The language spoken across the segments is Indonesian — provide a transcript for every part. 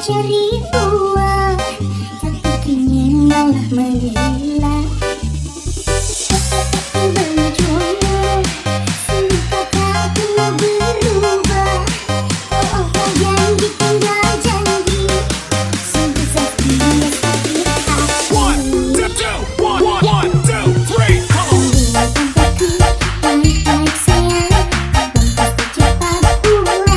cari uang, tapi kini malah menggila. Berjuang, sulit kata mau berubah. Oh, oh, oh, janji tinggal janji, sungguh sakit sakit hati. One, two, three, come on. Tempatku, baik-baik sayang, bangkit cepat pulang.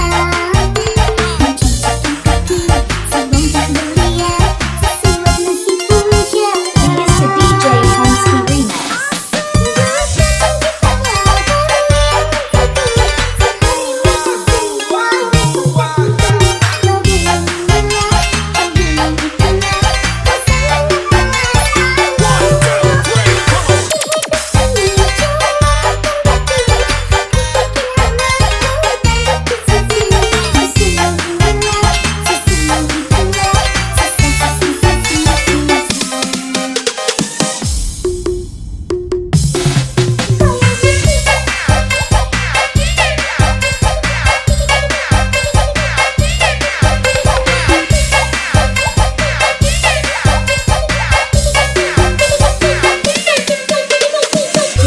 Menciptakan kaki, sebongkar berlian, sesuap nasib puncak. It's the DJ Homesky Remix.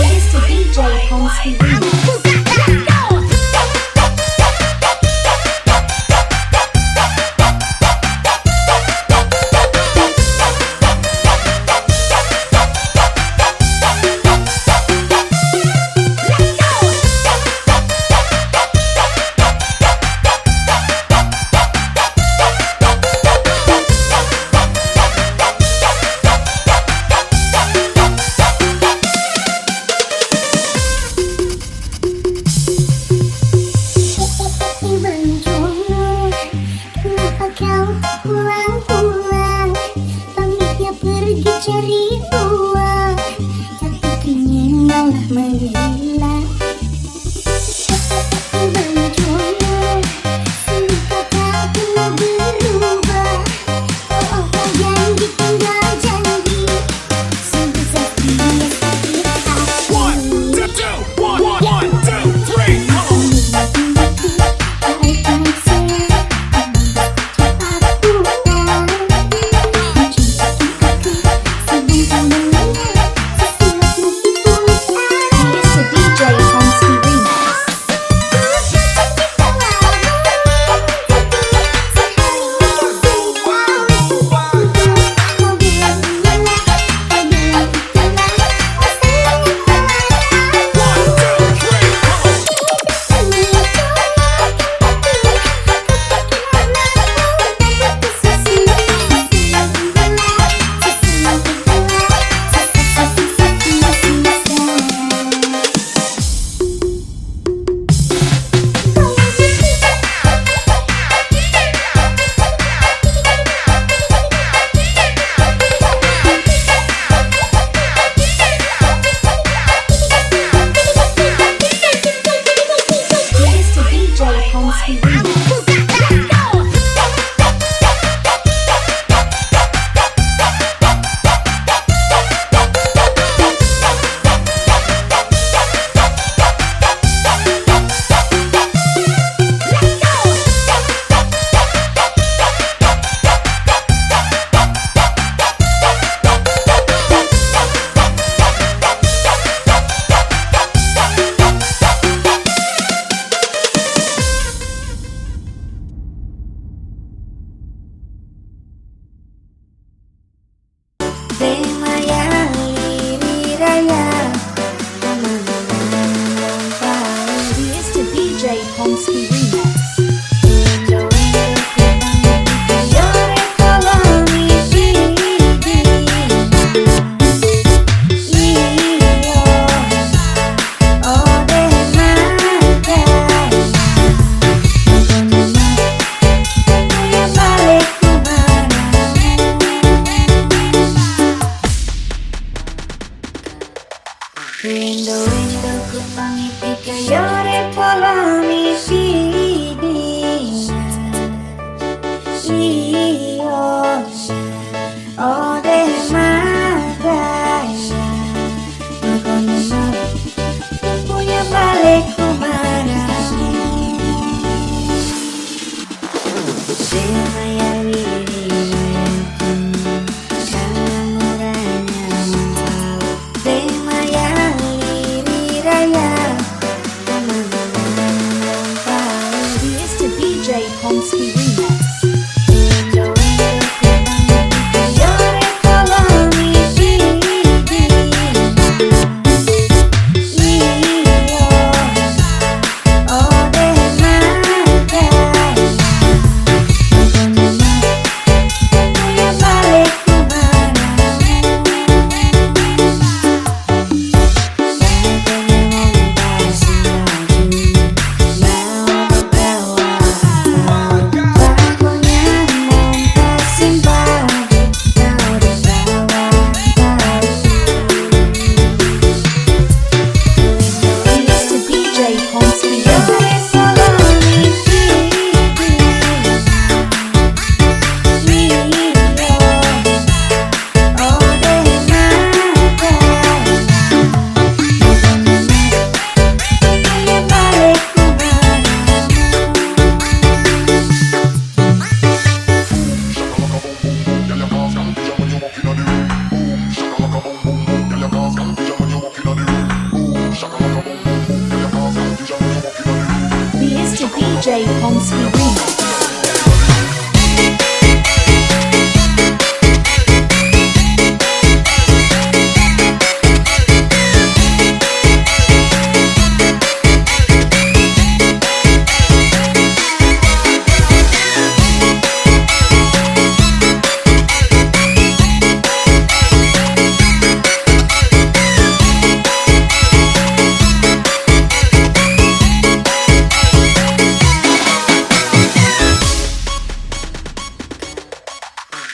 It's the DJ Homesky Remix. Berjuang, kenapa kau pulang-pulang? Pamitnya pergi cari uang, tapi kini malah menggila. Berjuang, sulit kata mau berubah. Oh, oh, oh, janji tinggal janji, sungguh sakit sakit hati. One, two, three, come on. Baik-baik sayang, cepat pulang. Menciptakan kaki, sebongkar berlian, sesuap nasib puncak. It's the DJ Homesky Remix. It's the DJ Homesky Remix. It's the DJ Homesky Remix. Rindu-rindu ku pangiti kayore pola mi fidi. Iyo, ode magaya. Magono punya balik kumara. Semayari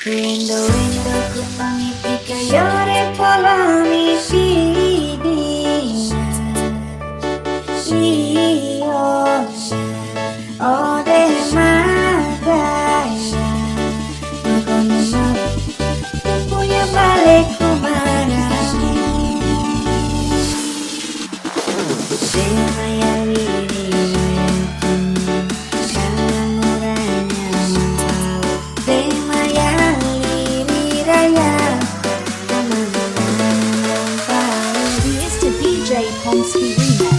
Rindu-rindu ku mengisi kayore pola mimpi Iyo Ode magaya Makono punya balik kumana Semaya liri Dalam murahnya mau Semaya liri raya Mr. DJ Pomsky Remix.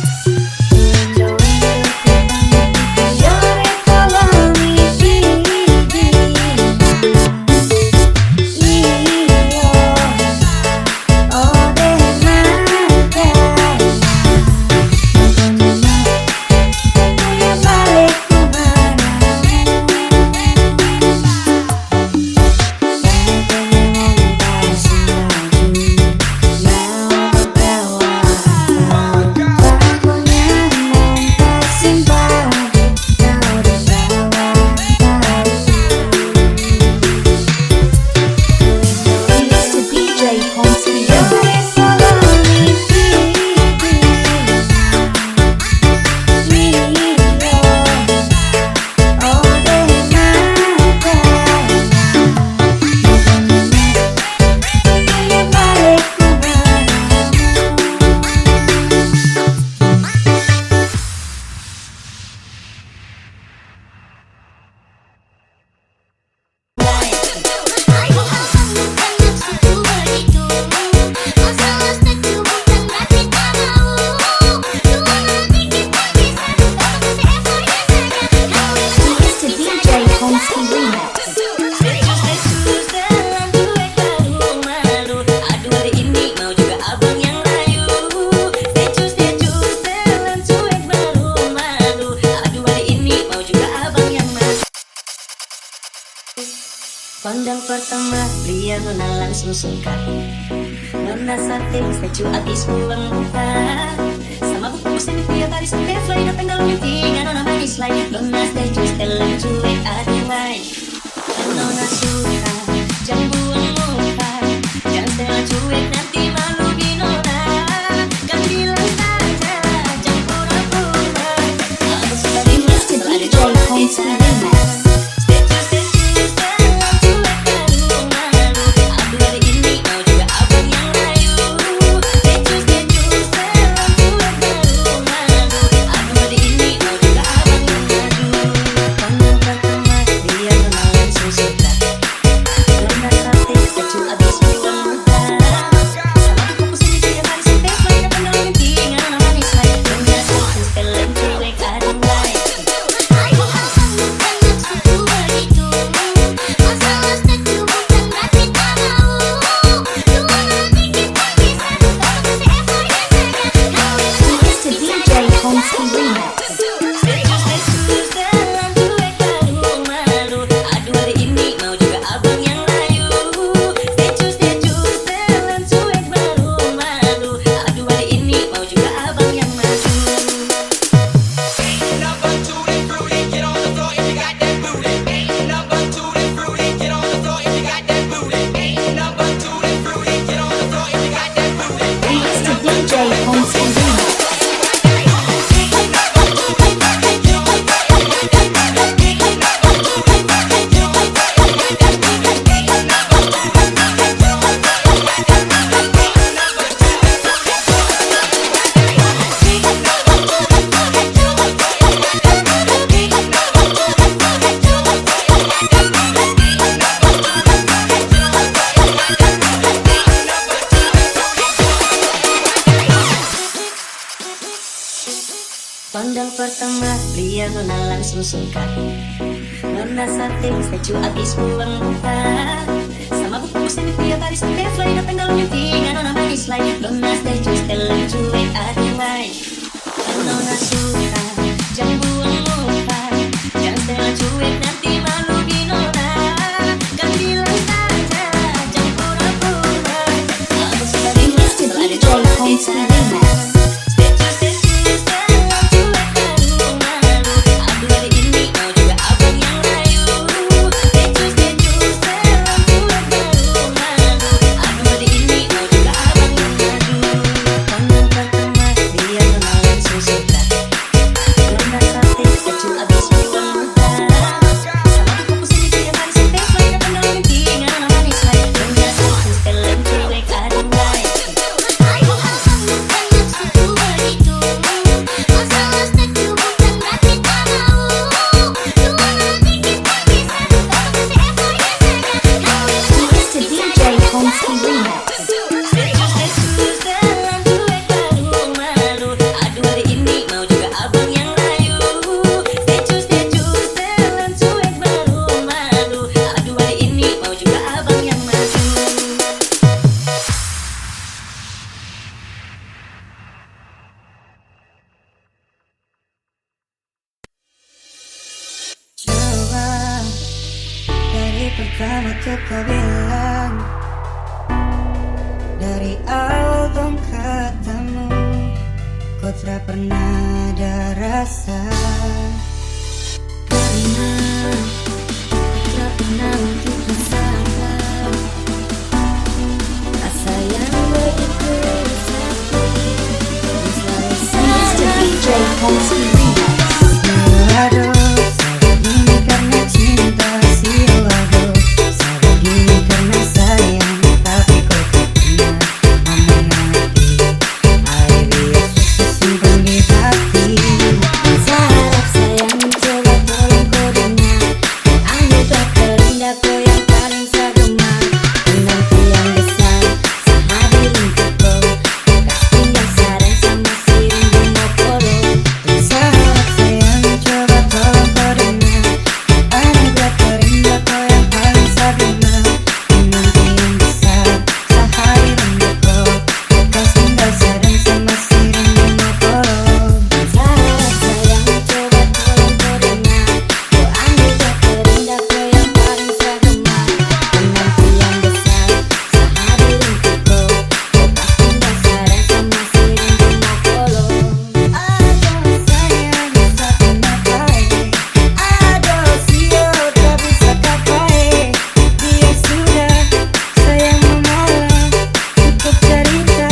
Pandang pertama, dia nona langsung suka. Nona setting statue abis buang muka. Sama buku sini dia tadi sampai fly. Datang dalam mimpi, nona manis lain. Nona statue setelah cuek aduh lain. Nona suka, jam buang muka. Jangan setelah cuek nanti malu di nona. Kan bilang saja, jam pura-pura. Aku suka dimas setelah ada joy Pomsky Remix. Pandang pertama, dia nona langsung suka. Nona setting statue abis buang muka. Sama buku sini dia tadi sampai fly. Datang dalam mimpi, nona manis lain. Nona statue setelah cuek aduh lain. Nona suka, jam buang muka. Jangan setelah cuek nanti malu di nona. Kan bilang saja, jam pura-pura. Aku suka dimas setelah ada joy Pomsky Remix. pertama tuh kau bilang, dari awal dong katamu, kau tak pernah ada rasa. Karena tak pernah untuk rasakan rasa yang begitu sakit. Mr. DJ Homesky Remix. Aduh, sabar gini karena cinta. Aduh, sabar gini karena sayang. Tapi kau tak pernah memiliki. Air biar susah simpan di hati. Harap sayang coba tolong kau dengar. Anugerah terindah kau yang paling saya gemar. Menanti yang besar sehadir untuk kau. Kasih yang sadar sama si rindu mau polo. Harap sayang coba tolong kau dengar. Anugerah terindah kau yang paling saya gemar. Menanti yang besar sehadir untuk kau. Kasih yang sadar sama si rindu mau polo. Harap sayang coba tolong kau dengar. Anugerah terindah kau yang paling saya gemar. Menanti yang besar sehadir untuk kau. Kasih yang sadar sama si rindu mau polo. Aduh sayang bisa kenapa? Aduh sio tak bisa kapai. Dia sudah sayang mengalah untuk cerita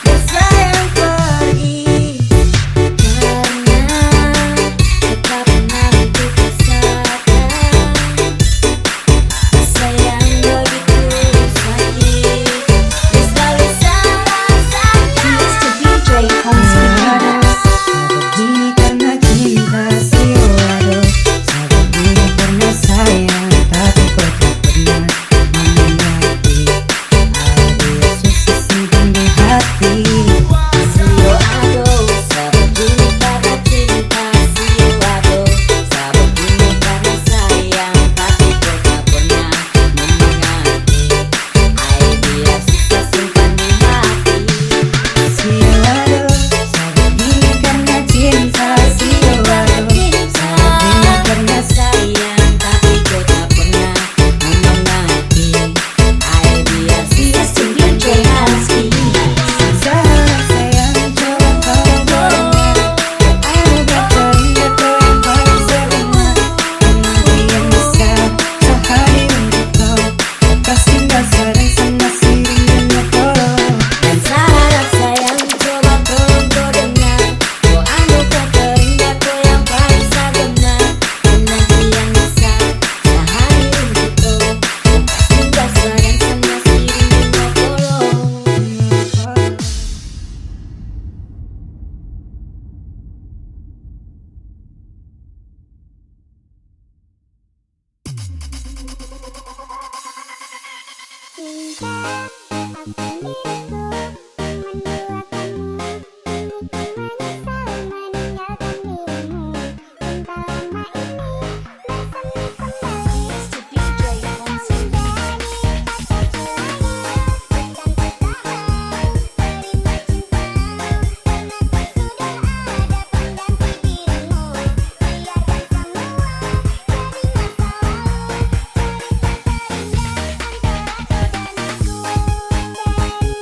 bersayang pergi. Karena tak pernah untuk rasakan rasa yang begitu sakit. Dia selalu salah saya. Mr. DJ Homesky Remix. Sabar gini karena cinta. Aduh, sabar gini karena sayang. Tapi kau tak pernah memiliki. Air susah simpan di hati. Aduh, sabar gini karena cinta. Aduh, sabar gini karena sayang. Tapi kau tak pernah memiliki. Air biar susah simpan di hati. Aduh, sabar gini karena cinta. Aduh, sabar gini karena sayang. Tapi kau tak pernah memiliki. Air biar Mr. susah DJ Homesky Remix. Harap sayang coba tolong kau dengar. Anugerah terindah kau yang paling saya gemar. Menanti yang besar sehadir untuk kau. Atas tinggal sadar sama si rindu mau polo. Dan harap sayang coba tolong kau dengar. Anugerah terindah kau yang paling saya gemar. Menanti yang besar sehadir untuk kau. Atas tinggal sadar sama si rindu mau polo. Mr. DJ Homesky Remix. Biarkan semua jadi masalah.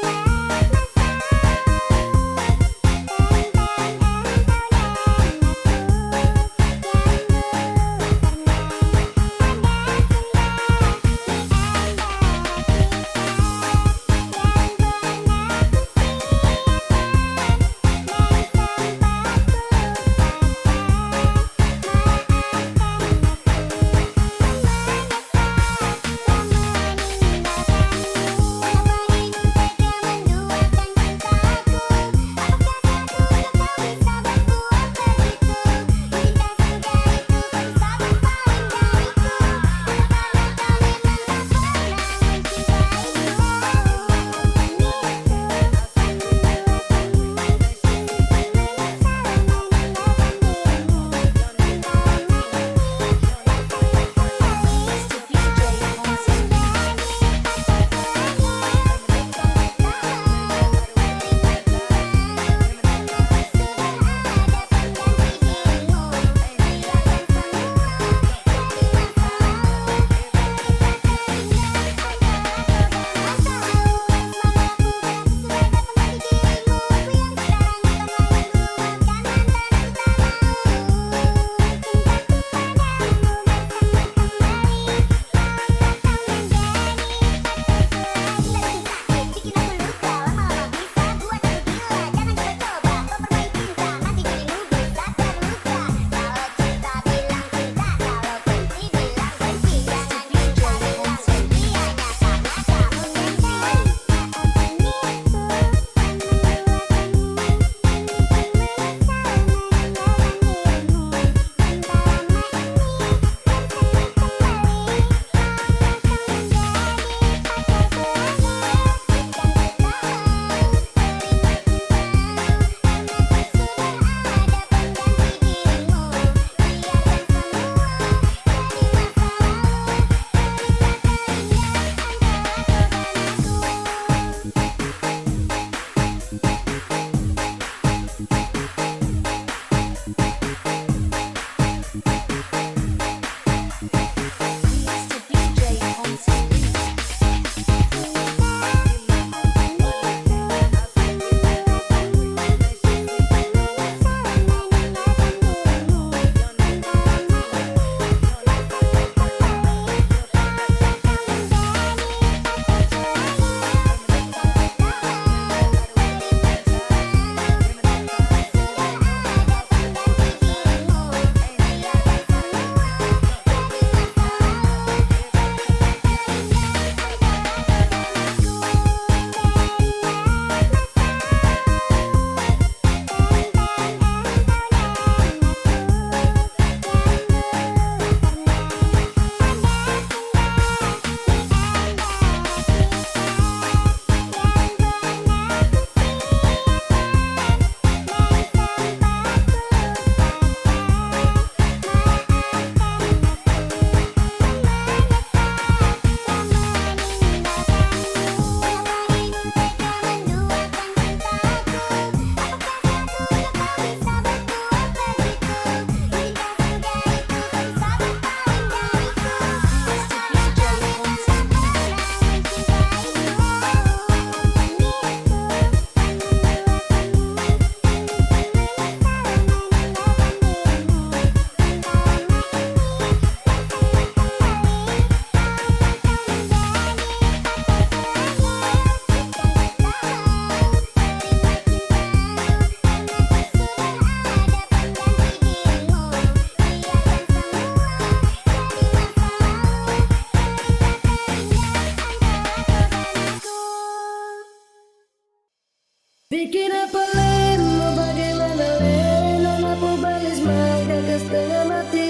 Bikin apa len, mau bagaimana len, nona pubalis maka ke setengah mati.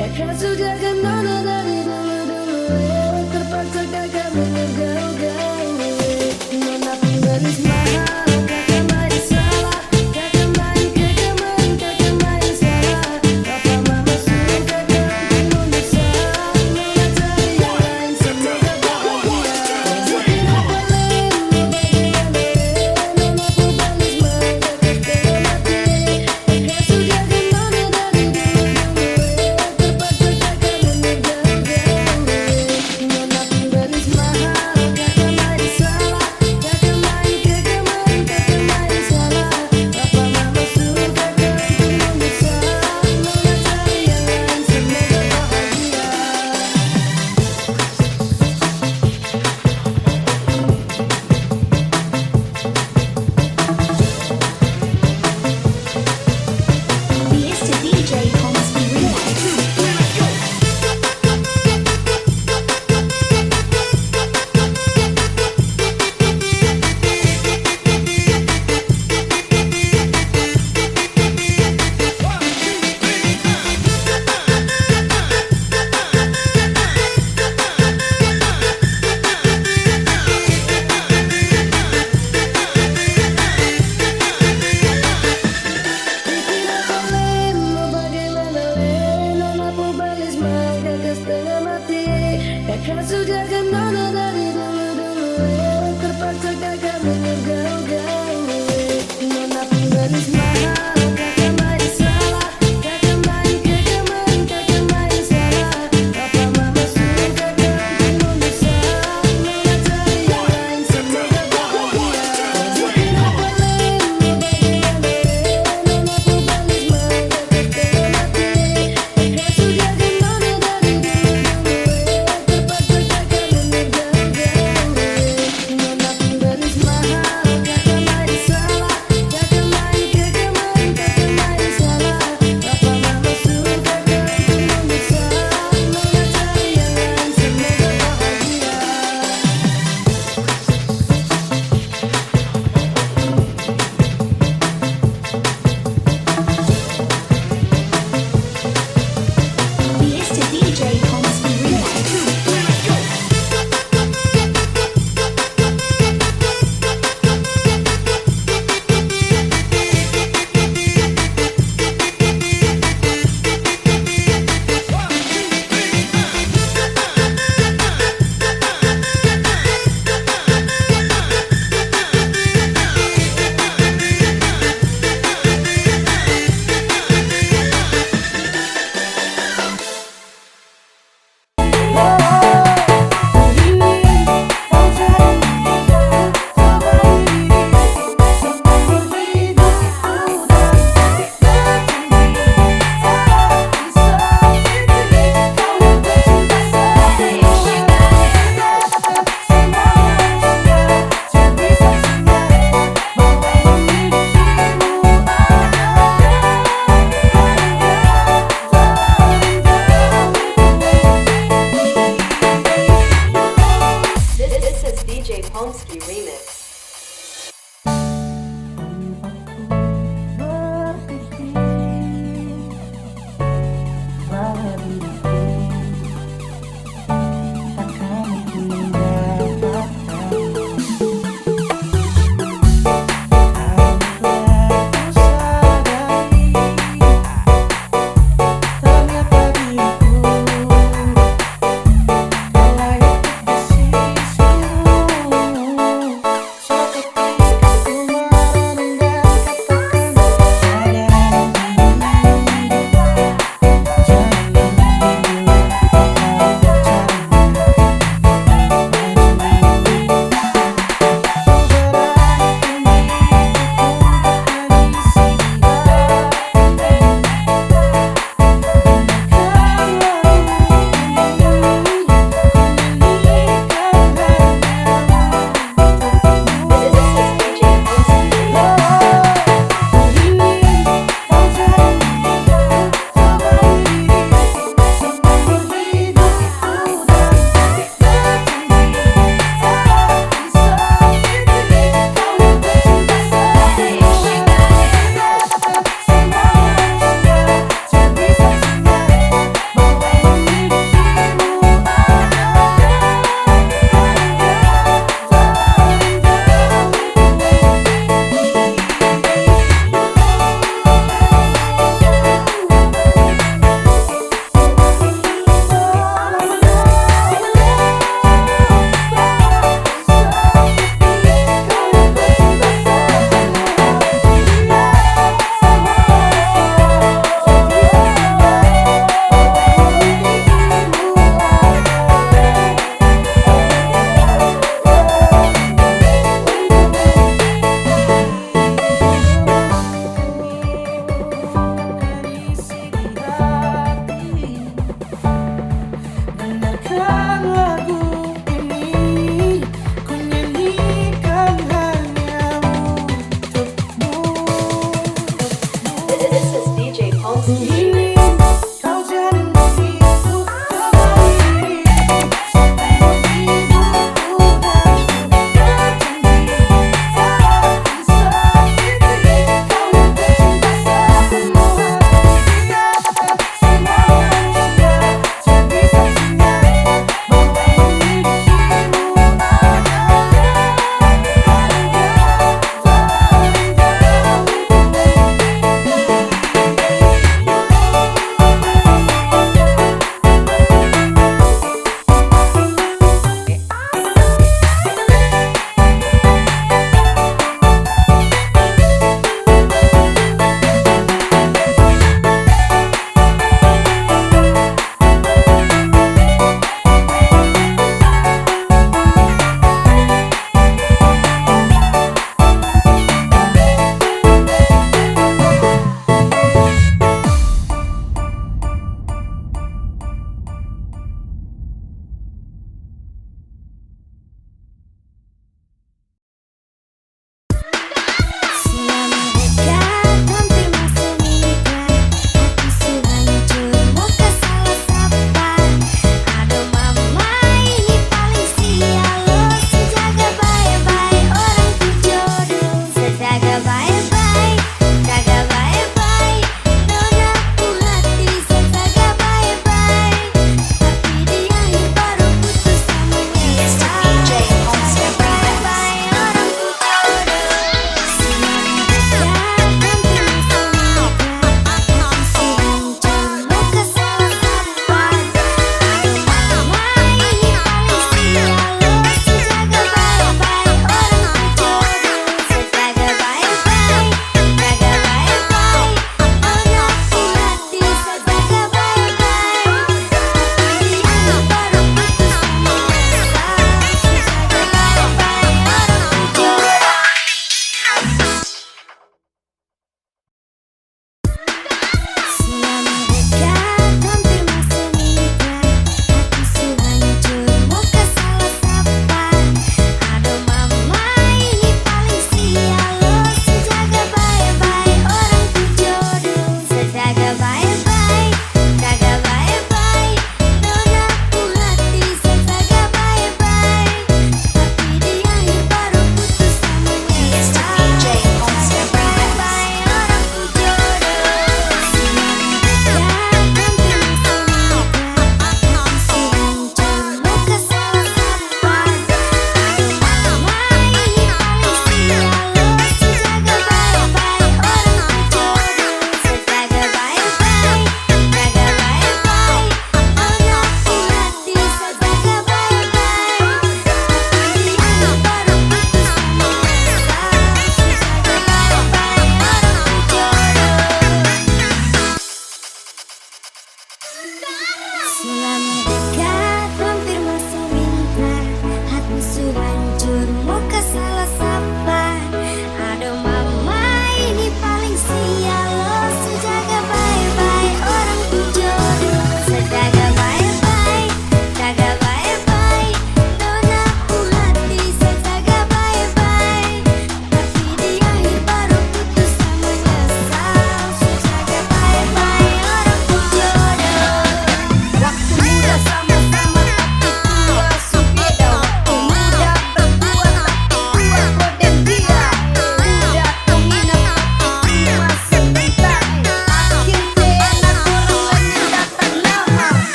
Kakak sudah kan nona dari dulu, terpaksa kakak menggau-gau. Nona pubalis mahal, kakak main salah, kakak main salah. Papa mama suruh kakak menunda salah, nona cari yang lain semoga bahagia. Bikin apa len, mau bagaimana len, nona pubalis maka ke setengah mati. Kakak sudah kan nona dari dulu, terpaksa kakak menggau-gau. Nona pubalis mahal, kakak main salah, kakak main salah. Papa mama suruh kakak menunda salah, nona cari yang lain semoga bahagia. Here's to DJ Homesky Remix. Bikin apa len, mau bagaimana len, nona pubalis maka ke setengah mati. Kakak sudah kan nona dari dulu, terpaksa kakak menggau-gau. Nona pubalis mahal, kakak main salah, kakak main salah. Papa mama suruh kakak menunda salah, nona cari yang lain semoga bahagia. Bikin apa len, mau bagaimana len, nona pubalis maka ke setengah mati. Kakak sudah kan nona dari dulu, terpaksa kakak menggau-gau.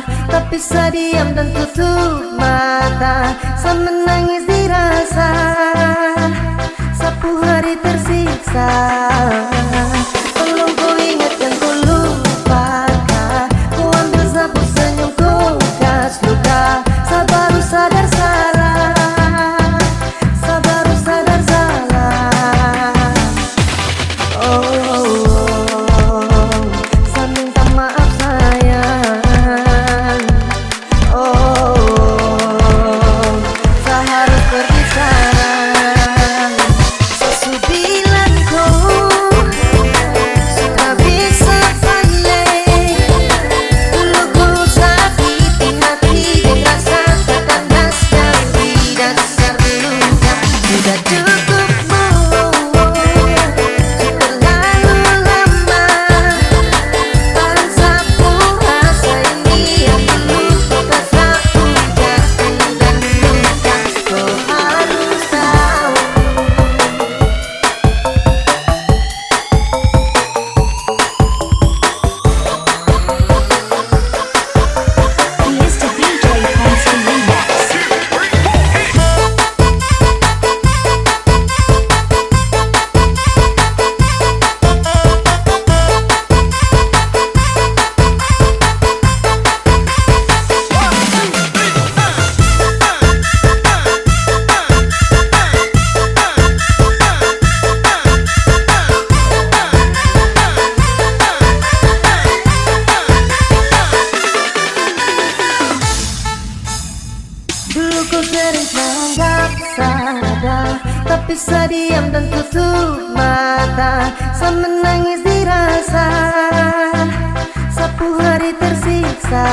tak bisa diam dan tutup mata. Saya menangis dirasa sapu hari tersiksa. Tolong kau ingat yang kau lupakan. Kau ambil sapu senyum kau gas luka. Saya baru sadar salah. Saya baru sadar salah. Saya minta maaf sayang. Saya harus pergi sekarang. Saya bilang kau sudah bisa pandai. Dulu kau sakiti hati dengan sangat ganas dari dasar luka. Sudah cukup terlalu lama. Tahan sapu rasa ini yang dulu tak sapu jatuh dan luka. Kau harus tahu. Here's to DJ Pomsky Remix. Dulu kau sering menganggap sadar, tak bisa diam dan tutup mata. Saya menangis dirasa sapu hari tersiksa.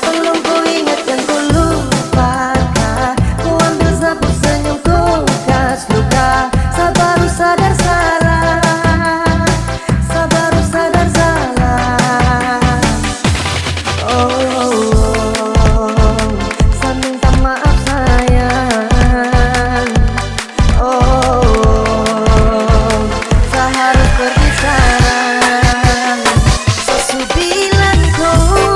Tolong kau ingat yang kau lupakan. Kau ambil sapu senyum kau gas luka. Saya baru sadar salah. Saya baru sadar salah. Saya minta maaf sayang. Saya harus pergi sekarang. Saya bilang kau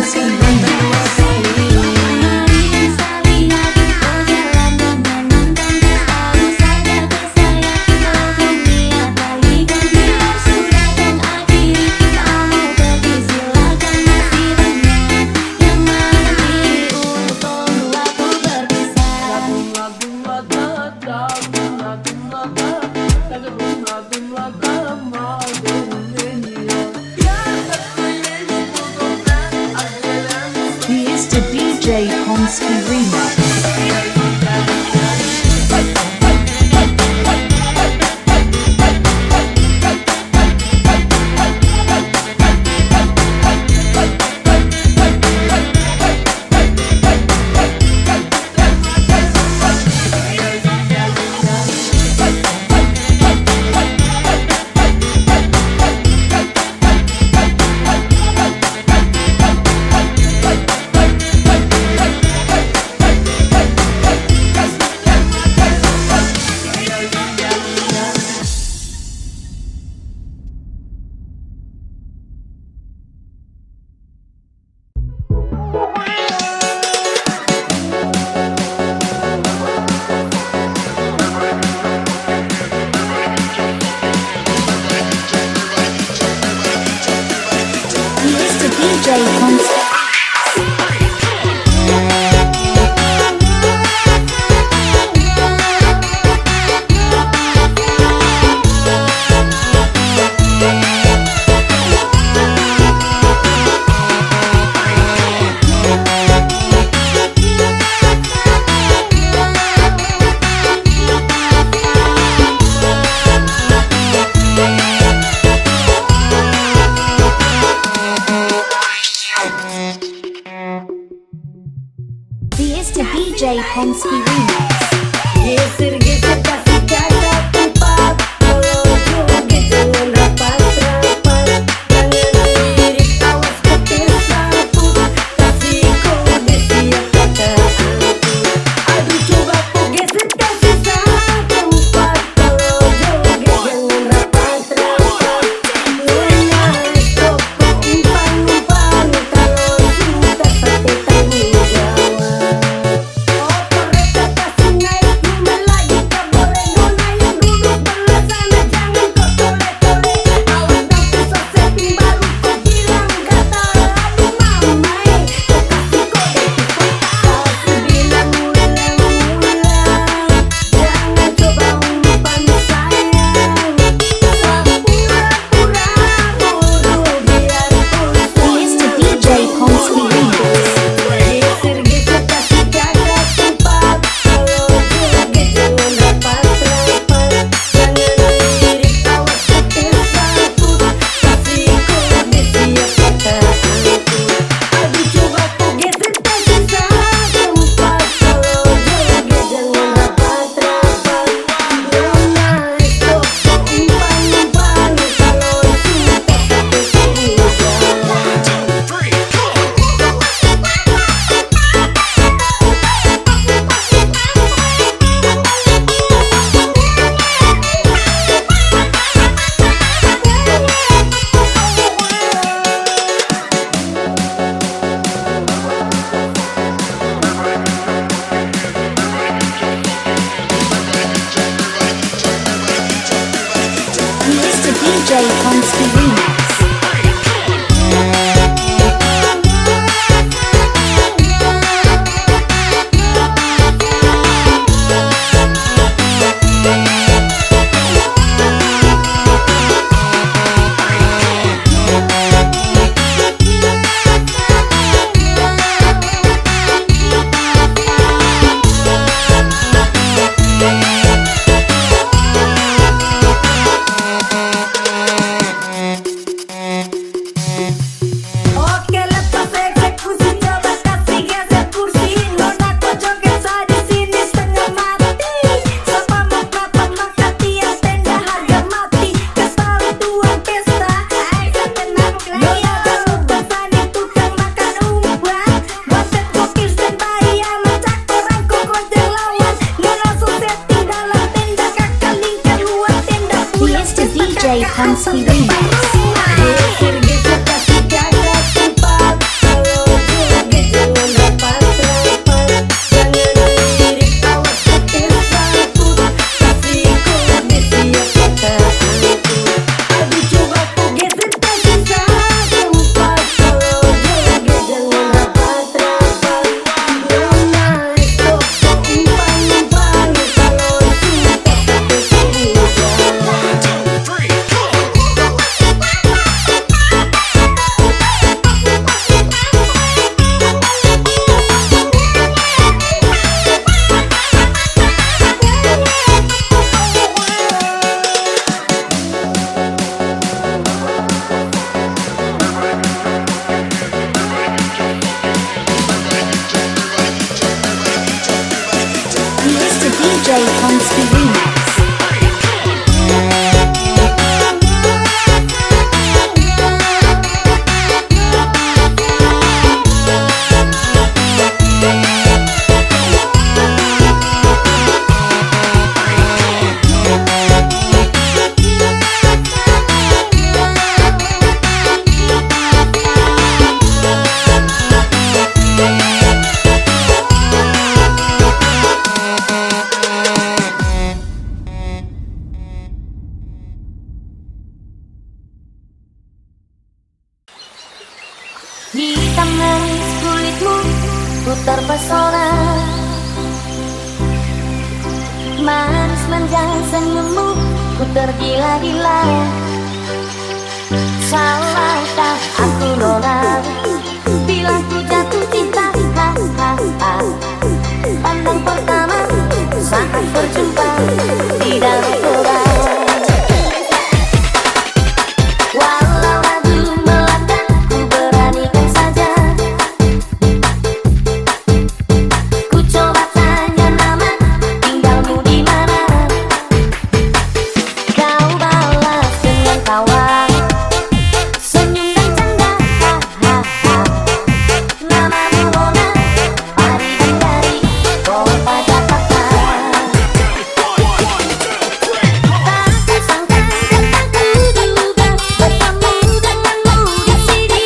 Pomski Remix. He is the DJ Pomski Remix. He is the DJ Pomski. He is the DJ Pomski Remix. Geser-geser kasih jaga tempat, kalau joget jangan rapat-rapat, jangan lirik awas petir saput, kasih kode siap kata angkut. Aduh coba ku geser kasih tempat, kalau joget jangan rapat-rapat, lunas toko umpan-umpan, kalau sudah sampai tanggung jawab. He is the DJ Pomski Remix. Geser-geser kasih jaga tempat, kalau joget jangan rapat-rapat, jangan lirik awas petir saput, kasih kode siap kata angkut. Aduh coba ku geser kasih tempat, kalau joget jangan rapat-rapat, lunas toko umpan-umpan, kalau sudah sampai tanggung jawab. He is the DJ Pomski Remix. Oke lepas eksekusi coba kasih geser kursi, nona kok joget di sini setengah mati. Siapa mau dapat makan tiap tenda harga mati, kesal tuan pesta, saya tenang nona kalau bersani tukang makan umpan, wasit kokil standby amat cak orang koko jelawan, nona sukses dalam tenda kakak lingkar luar tenda He pulang is the DJ Pomski Remix. geser-geser kasih jaga tempat, kalau terpesona. Manis manja senyummu, ku tergila-gila. Salahkah aku nona bila ku jatuh cinta? Pandang pertama saat berjumpa di dalam koran. Walau ragu melangkah, ku beranikan saja. Ku coba tanya nama, tinggalmu di mana? Kau balas dengan tawa, senyum dan canda. Namamu Mona, parian dari kota Jakarta. Tak kusangka dan tak kuduga bertemu denganmu di sini.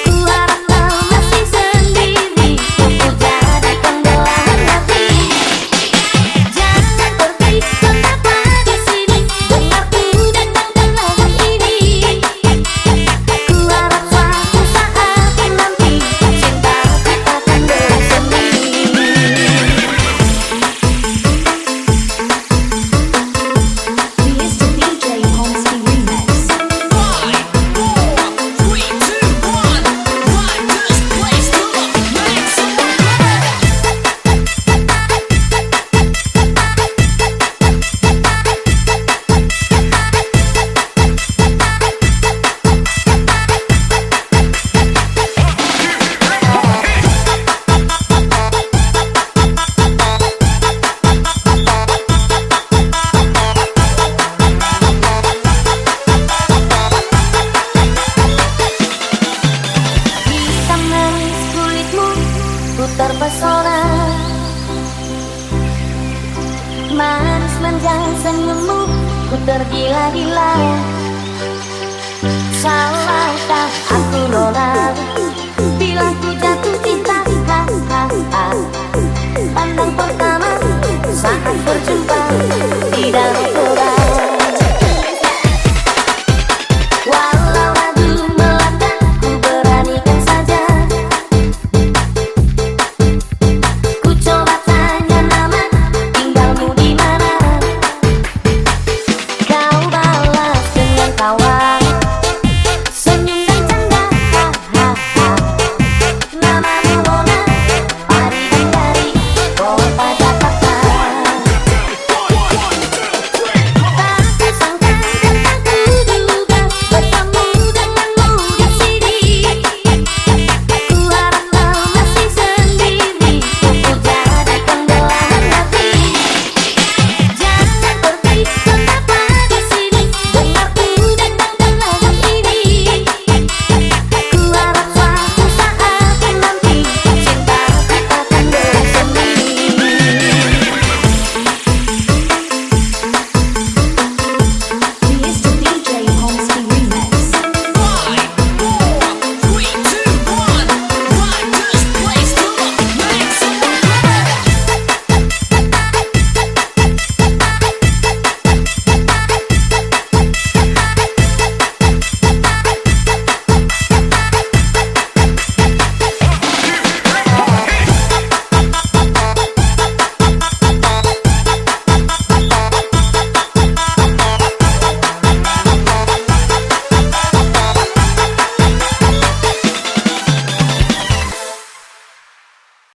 Ku harap kau masih sendiri, ku jadikan belahan hati. Jangan pergi, tetaplah di sini. Dengarku dan lagu ini. Ku harap suatu saat nanti cinta kita akan bersemi. Mr. DJ Homesky Remix. 5, 4, 3, 2, 1. Rock this place to the max. Hitam manis kulitmu, ku terpesona. Manis manja senyummu, ku tergila-gila. Salahkah aku nona